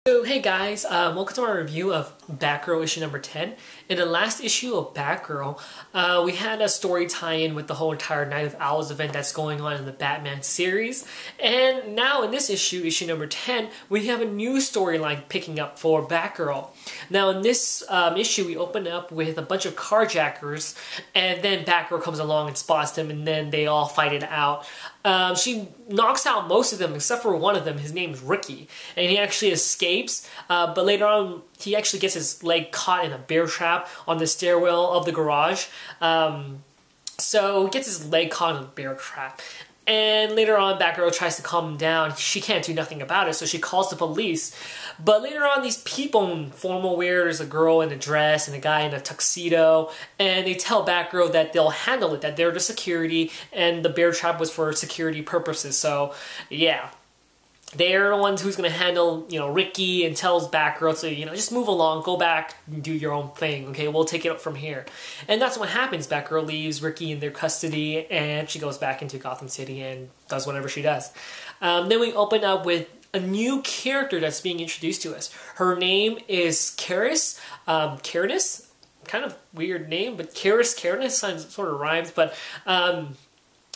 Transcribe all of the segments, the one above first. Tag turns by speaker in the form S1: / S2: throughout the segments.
S1: So hey guys, welcome to my review of Batgirl issue number 10. In the last issue of Batgirl, we had a story tie-in with the whole entire Night of Owls event that's going on in the Batman series. And now in this issue, issue number 10, we have a new storyline picking up for Batgirl. Now in this issue, we open up with a bunch of carjackers, and then Batgirl comes along and spots them, and then they all fight it out. She knocks out most of them except for one of them. His name's Ricky, and he actually escapes, but later on he actually gets his leg caught in a bear trap on the stairwell of the garage. So he gets his leg caught in a bear trap. And later on, Batgirl tries to calm him down. She can't do nothing about it, so she calls the police. But later on, these people in formal wear, there's a girl in a dress and a guy in a tuxedo, and they tell Batgirl that they'll handle it, that they're the security, and the bear trap was for security purposes. So, yeah. They're the ones who's going to handle, Ricky, and tells Batgirl to, just move along, go back, and do your own thing, okay? We'll take it up from here. And that's what happens. Batgirl leaves Ricky in their custody, and she goes back into Gotham City and does whatever she does. Then we open up with a new character that's being introduced to us. Her name is Karis. Karis? Kind of weird name, but Karis sort of rhymes, but...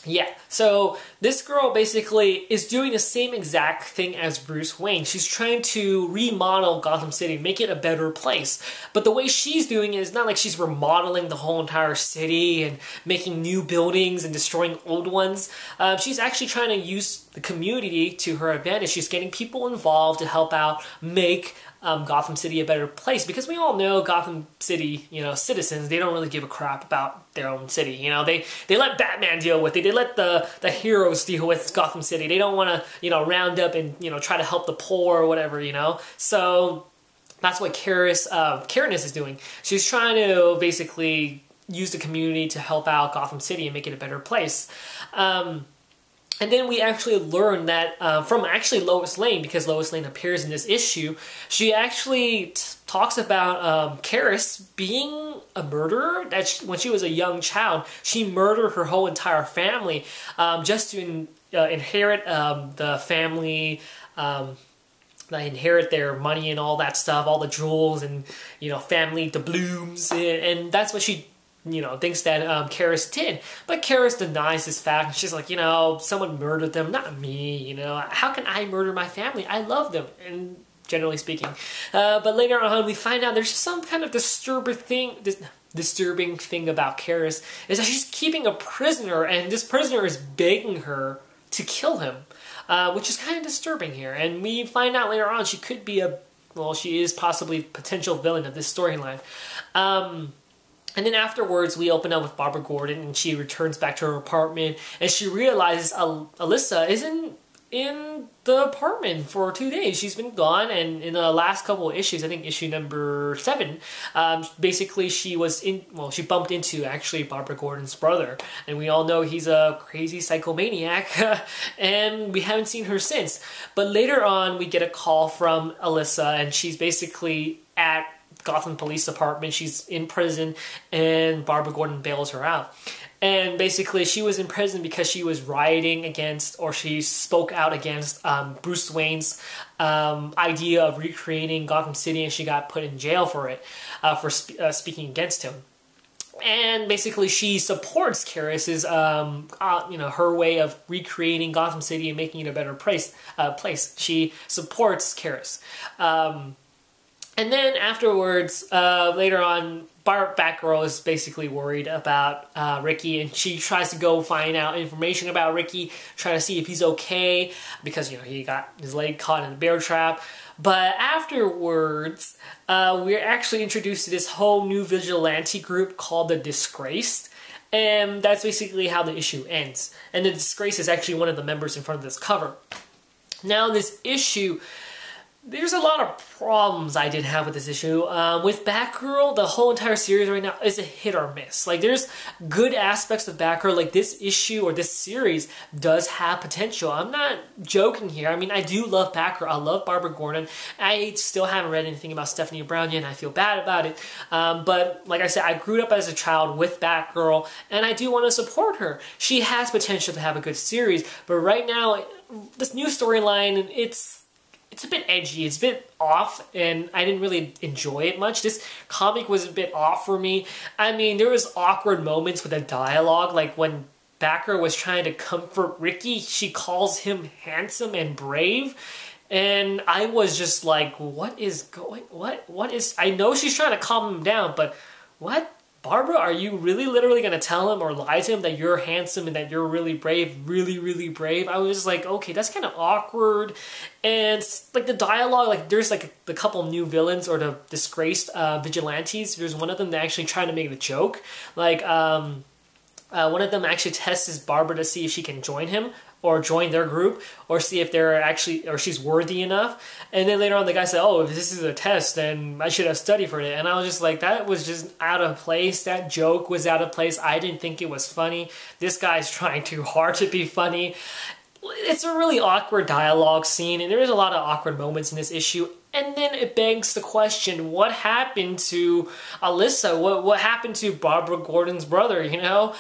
S1: yeah, so this girl basically is doing the same exact thing as Bruce Wayne. She's trying to remodel Gotham City, make it a better place. But the way she's doing it is not like she's remodeling the whole entire city and making new buildings and destroying old ones. She's actually trying to use the community to her advantage. She's getting people involved to help out make Gotham City a better place, because we all know Gotham City, citizens, they don't really give a crap about their own city. They let Batman deal with it. They let the heroes deal with Gotham City. They don't want to, round up and, try to help the poor or whatever, So that's what Karis is doing. She's trying to basically use the community to help out Gotham City and make it a better place. And then we actually learn that from actually Lois Lane, because Lois Lane appears in this issue, she actually talks about Karis being a murderer. That when she was a young child, she murdered her whole entire family just to inherit the family, inherit their money and all that stuff, all the jewels and, family doubloons, and that's what she thinks that Karis did. But Karis denies this fact. She's like, someone murdered them, not me, How can I murder my family? I love them, and generally speaking. But later on, we find out there's some kind of disturbing thing about Karis, is that she's keeping a prisoner, and this prisoner is begging her to kill him, which is kind of disturbing here. And we find out later on she could be she is possibly a potential villain of this storyline. And then afterwards, we open up with Barbara Gordon, and she returns back to her apartment, and she realizes Alyssa isn't in the apartment for 2 days. She's been gone, and in the last couple of issues, I think issue number 7, basically she bumped into actually Barbara Gordon's brother, and we all know he's a crazy psychomaniac, and we haven't seen her since. But later on, we get a call from Alyssa, and she's basically at Gotham Police Department. She's in prison, and Barbara Gordon bails her out. And basically, she was in prison because she was rioting against, or she spoke out against Bruce Wayne's idea of recreating Gotham City, and she got put in jail for it, for speaking against him. And basically, she supports Karis's, her way of recreating Gotham City and making it a better place. She supports Karis. And then afterwards, later on, Batgirl is basically worried about Ricky, and she tries to go find out information about Ricky, try to see if he's okay, because, he got his leg caught in a bear trap. But afterwards, we're actually introduced to this whole new vigilante group called the Disgraced, and that's basically how the issue ends. And the Disgraced is actually one of the members in front of this cover. Now, this issue... there's a lot of problems I did have with this issue. With Batgirl, the whole entire series right now is a hit or miss. Like, there's good aspects of Batgirl. Like, this issue or this series does have potential. I'm not joking here. I mean, I do love Batgirl. I love Barbara Gordon. I still haven't read anything about Stephanie Brown yet, and I feel bad about it. But, like I said, I grew up as a child with Batgirl, and I do want to support her. She has potential to have a good series, but right now, this new storyline, it's a bit edgy, it's a bit off, and I didn't really enjoy it much. This comic was a bit off for me. I mean, there was awkward moments with the dialogue, like when Batgirl was trying to comfort Ricky, she calls him handsome and brave, and I was just like, what is I know she's trying to calm him down, but what? Barbara, are you really literally going to tell him or lie to him that you're handsome and that you're really brave, really brave? I was just like, okay, that's kind of awkward. And like the dialogue, like there's like the couple new villains or the disgraced vigilantes. There's one of them that actually trying to make a joke. Like one of them actually tests Barbara to see if she can join him or join their group, or see if they're actually, or she's worthy enough. And then later on the guy said, oh, if this is a test, then I should have studied for it. And I was just like, that was just out of place. That joke was out of place. I didn't think it was funny. This guy's trying too hard to be funny. It's a really awkward dialogue scene, and there's a lot of awkward moments in this issue. And then it begs the question, what happened to Alyssa? What happened to Barbara Gordon's brother, you know?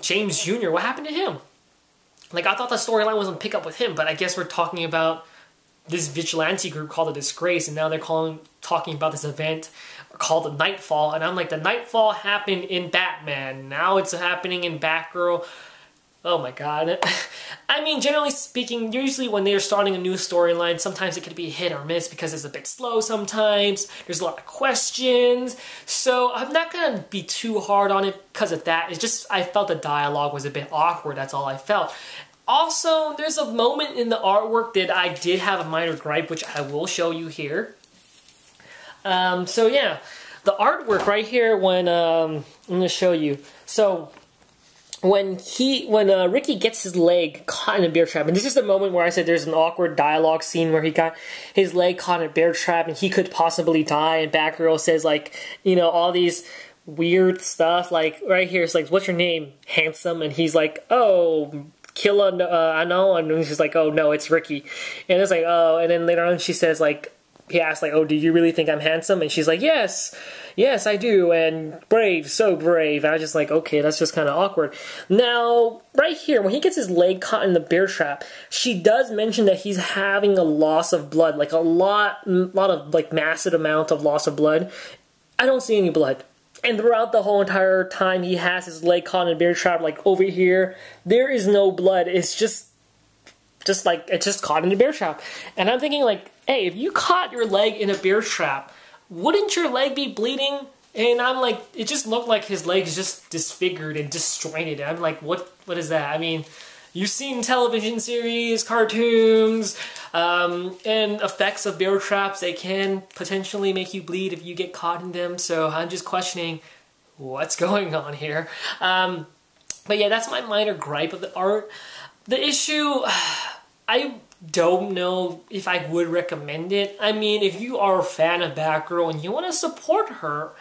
S1: James Jr., what happened to him? Like, I thought the storyline was going to pick up with him, but I guess we're talking about this vigilante group called the Disgrace, and now they're talking about this event called the Nightfall, and I'm like, the Nightfall happened in Batman. Now it's happening in Batgirl. Oh my god. I mean, generally speaking, usually when they're starting a new storyline, sometimes it could be hit or miss because it's a bit slow sometimes. There's a lot of questions. So I'm not going to be too hard on it because of that. It's just, I felt the dialogue was a bit awkward. That's all I felt. Also, there's a moment in the artwork that I did have a minor gripe, which I will show you here. So yeah, the artwork right here when, I'm going to show you. So, when Ricky gets his leg caught in a bear trap, and this is the moment where I said there's an awkward dialogue scene where he got his leg caught in a bear trap and he could possibly die, and Batgirl says, like, you know, all these weird stuff, like, right here, it's like, what's your name? Handsome, and he's like, oh, Killa, I know, and she's like, oh, no, it's Ricky, and it's like, oh, and then later on she says, like, he asks, like, oh, do you really think I'm handsome? And she's like, yes, I do, and brave, so brave. And I was just like, okay, that's just kind of awkward. Now, right here, when he gets his leg caught in the bear trap, she does mention that he's having a loss of blood, like a lot of, like, massive amount of loss of blood. I don't see any blood. And throughout the whole entire time he has his leg caught in a bear trap, like, over here, there is no blood. It's just like, it's just caught in a bear trap. And I'm thinking, like, hey, if you caught your leg in a bear trap, wouldn't your leg be bleeding? And I'm like, it just looked like his leg is just disfigured and disjointed. And I'm like, what is that? I mean, you've seen television series, cartoons, and effects of bear traps. They can potentially make you bleed if you get caught in them. So I'm just questioning what's going on here. But yeah, that's my minor gripe of the art. The issue, I don't know if I would recommend it. I mean, if you are a fan of Batgirl and you want to support her,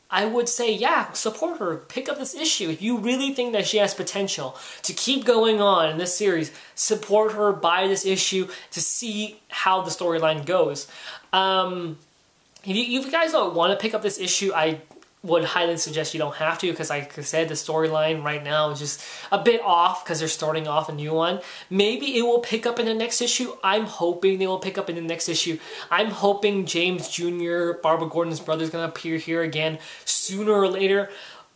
S1: I would say, yeah, support her. Pick up this issue. If you really think that she has potential to keep going on in this series, support her, buy this issue to see how the storyline goes. If you guys don't want to pick up this issue, I would highly suggest you don't have to, because like I said, the storyline right now is just a bit off because they're starting off a new one. Maybe it will pick up in the next issue. I'm hoping they will pick up in the next issue. I'm hoping James Jr., Barbara Gordon's brother, is going to appear here again sooner or later,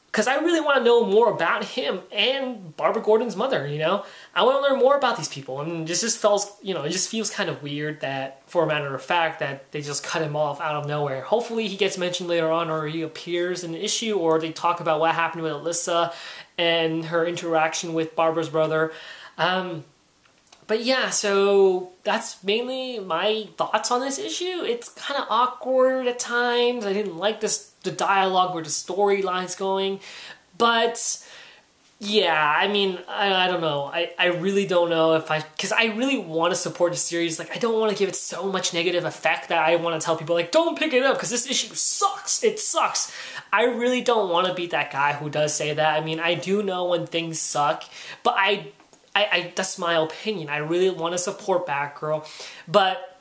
S1: because I really want to know more about him and Barbara Gordon's mother, you know? I want to learn more about these people. I mean, this just feels, you know, it just feels kind of weird that, for a matter of fact, that they just cut him off out of nowhere. Hopefully he gets mentioned later on, or he appears in the issue, or they talk about what happened with Alyssa and her interaction with Barbara's brother. But yeah, so that's mainly my thoughts on this issue. It's kind of awkward at times. I didn't like the dialogue or the storyline's going. But yeah, I mean, I don't know. I really don't know if because I really want to support the series. Like, I don't want to give it so much negative effect that I want to tell people, like, don't pick it up because this issue sucks. It sucks. I really don't want to be that guy who does say that. I mean, I do know when things suck, but that's my opinion. I really want to support Batgirl. But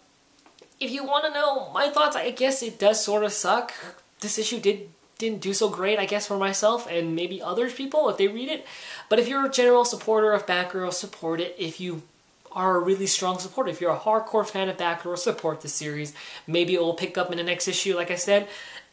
S1: if you want to know my thoughts, I guess it does sort of suck. This issue didn't do so great, I guess, for myself and maybe other people if they read it. But if you're a general supporter of Batgirl, support it. If you are a really strong supporter. If you're a hardcore fan of Batgirl, support the series. Maybe it will pick up in the next issue, like I said.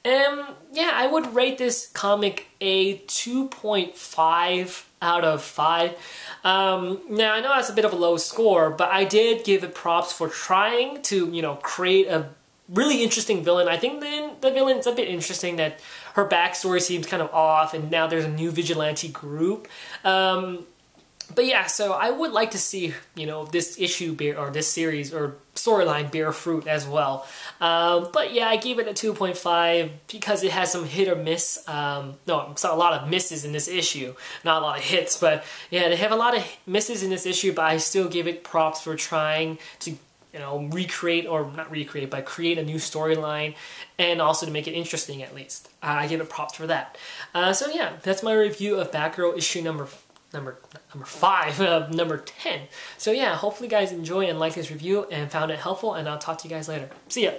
S1: Yeah, I would rate this comic a 2.5 out of 5. Now, I know that's a bit of a low score, but I did give it props for trying to, you know, create a really interesting villain. I think the villain's a bit interesting, that her backstory seems kind of off, and now there's a new vigilante group. But yeah, so I would like to see, you know, this issue or this series or storyline bear fruit as well. But yeah, I gave it a 2.5 because it has some hit or miss. No, a lot of misses in this issue, not a lot of hits. But yeah, they have a lot of misses in this issue, but I still give it props for trying to, you know, recreate, or not recreate, but create a new storyline, and also to make it interesting at least. I give it props for that. So yeah, that's my review of Batgirl issue number 5, number 10. So yeah, hopefully you guys enjoy and like this review and found it helpful, and I'll talk to you guys later. See ya!